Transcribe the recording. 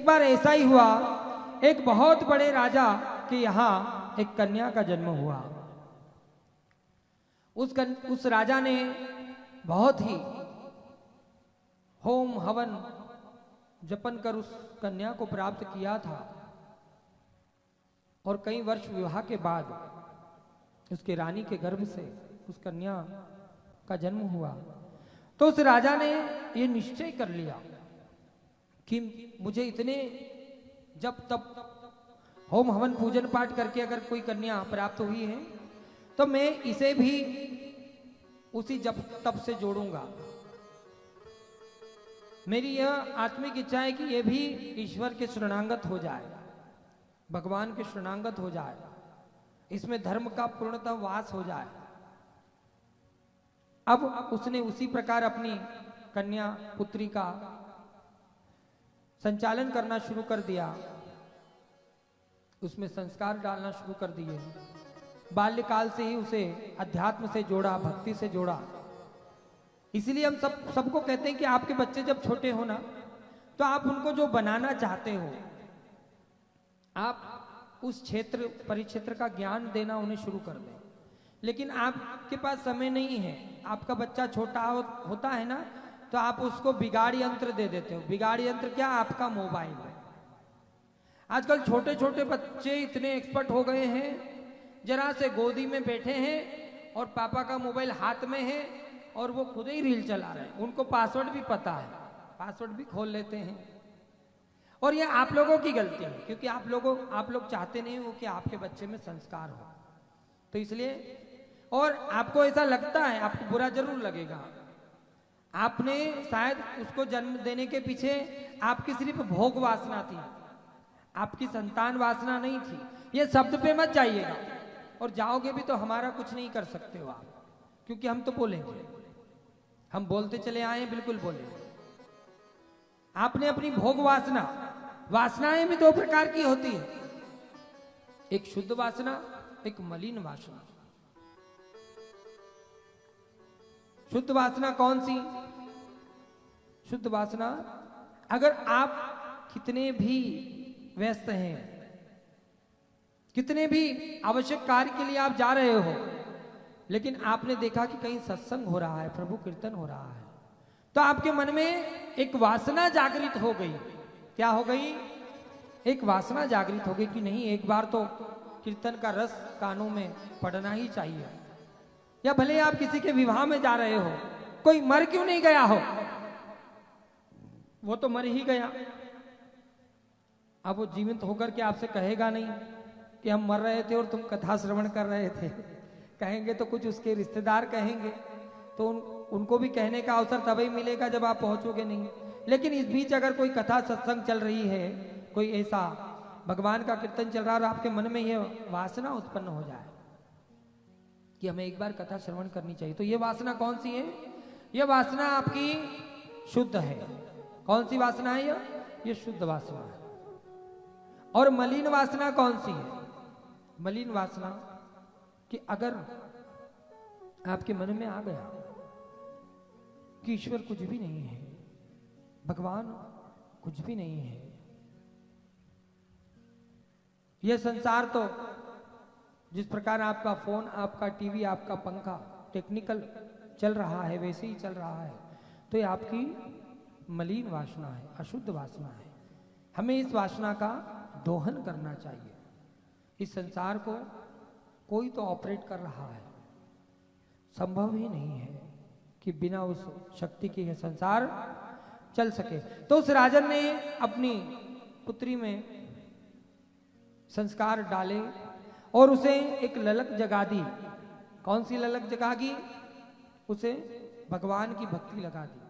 बार ऐसा ही हुआ, एक बहुत बड़े राजा के यहाँ एक कन्या का जन्म हुआ। उस राजा ने बहुत ही होम हवन जपन कर उस कन्या को प्राप्त किया था, और कई वर्ष विवाह के बाद उसके रानी के गर्भ से उस कन्या का जन्म हुआ। तो उस राजा ने ये निश्चय कर लिया कि मुझे इतने जब तब होम हवन पूजन पाठ करके अगर कोई कन्या प्राप्त हुई है तो मैं इसे भी उसी जब तब से जोड़ूंगा। मेरी यह आत्मिक इच्छा है कि यह भी ईश्वर के शरणागत हो जाए, भगवान के शरणागत हो जाए, इसमें धर्म का पूर्णतः वास हो जाए। अब उसने उसी प्रकार अपनी कन्या पुत्री का संचालन करना शुरू कर दिया, उसमें संस्कार डालना शुरू कर दिए। बाल्यकाल से ही उसे अध्यात्म से जोड़ा, भक्ति से जोड़ा। इसलिए हम सबको कहते हैं कि आपके बच्चे जब छोटे हो ना, तो आप उनको जो बनाना चाहते हो, आप उस क्षेत्र परिक्षेत्र का ज्ञान देना उन्हें शुरू कर दें। लेकिन आपके पास समय नहीं है, आपका बच्चा छोटा होता है ना, तो आप उसको बिगाड़ यंत्र दे देते हो। बिगाड़ यंत्र क्या? आपका मोबाइल है। आजकल छोटे छोटे बच्चे इतने एक्सपर्ट हो गए हैं, जरा से गोदी में बैठे हैं और पापा का मोबाइल हाथ में है और वो खुद ही रील चला रहे हैं। उनको पासवर्ड भी पता है, पासवर्ड भी खोल लेते हैं। और ये आप लोगों की गलती है, क्योंकि आप लोग चाहते नहीं हो कि आपके बच्चे में संस्कार हो। तो इसलिए, और आपको ऐसा लगता है, आपको बुरा जरूर लगेगा, आपने शायद उसको जन्म देने के पीछे आपकी सिर्फ भोग वासना थी, आपकी संतान वासना नहीं थी। ये शब्द पे मत जाइएगा, और जाओगे भी तो हमारा कुछ नहीं कर सकते हो आप, क्योंकि हम तो बोलेंगे, हम बोलते चले आए हैं, बिल्कुल बोलेंगे। आपने अपनी भोग वासना, वासनाएं भी दो प्रकार की होती है, एक शुद्ध वासना, एक मलिन वासना। शुद्ध वासना कौन सी? शुद्ध वासना, अगर आप कितने भी व्यस्त हैं, कितने भी आवश्यक कार्य के लिए आप जा रहे हो, लेकिन आपने देखा कि कहीं सत्संग हो रहा है, प्रभु कीर्तन हो रहा है, तो आपके मन में एक वासना जागृत हो गई। क्या हो गई? एक वासना जागृत हो गई कि नहीं, एक बार तो कीर्तन का रस कानों में पड़ना ही चाहिए। या भले आप किसी के विवाह में जा रहे हो, कोई मर क्यों नहीं गया हो, वो तो मर ही गया। अब वो जीवित होकर के आपसे कहेगा नहीं कि हम मर रहे थे और तुम कथा श्रवण कर रहे थे। कहेंगे तो कुछ उसके रिश्तेदार कहेंगे, तो उनको भी कहने का अवसर तभी मिलेगा जब आप पहुंचोगे नहीं। लेकिन इस बीच अगर कोई कथा सत्संग चल रही है, कोई ऐसा भगवान का कीर्तन चल रहा है और आपके मन में ये वासना उत्पन्न हो जाए कि हमें एक बार कथा श्रवण करनी चाहिए, तो ये वासना कौन सी है? ये वासना आपकी शुद्ध है। कौन सी वासना है? ये शुद्ध वासना है। और मलिन वासना कौन सी है? मलिन वासना कि अगर आपके मन में आ गया कि ईश्वर कुछ भी नहीं है, भगवान कुछ भी नहीं है, यह संसार तो जिस प्रकार आपका फोन, आपका टीवी, आपका पंखा टेक्निकल चल रहा है, वैसे ही चल रहा है, तो ये आपकी मलिन वासना है, अशुद्ध वासना है। हमें इस वासना का दोहन करना चाहिए। इस संसार को कोई तो ऑपरेट कर रहा है, संभव ही नहीं है कि बिना उस शक्ति के यह संसार चल सके। तो उस राजन ने अपनी पुत्री में संस्कार डाले और उसे एक ललक जगा दी। कौन सी ललक जगा दी? उसे भगवान की भक्ति लगा दी।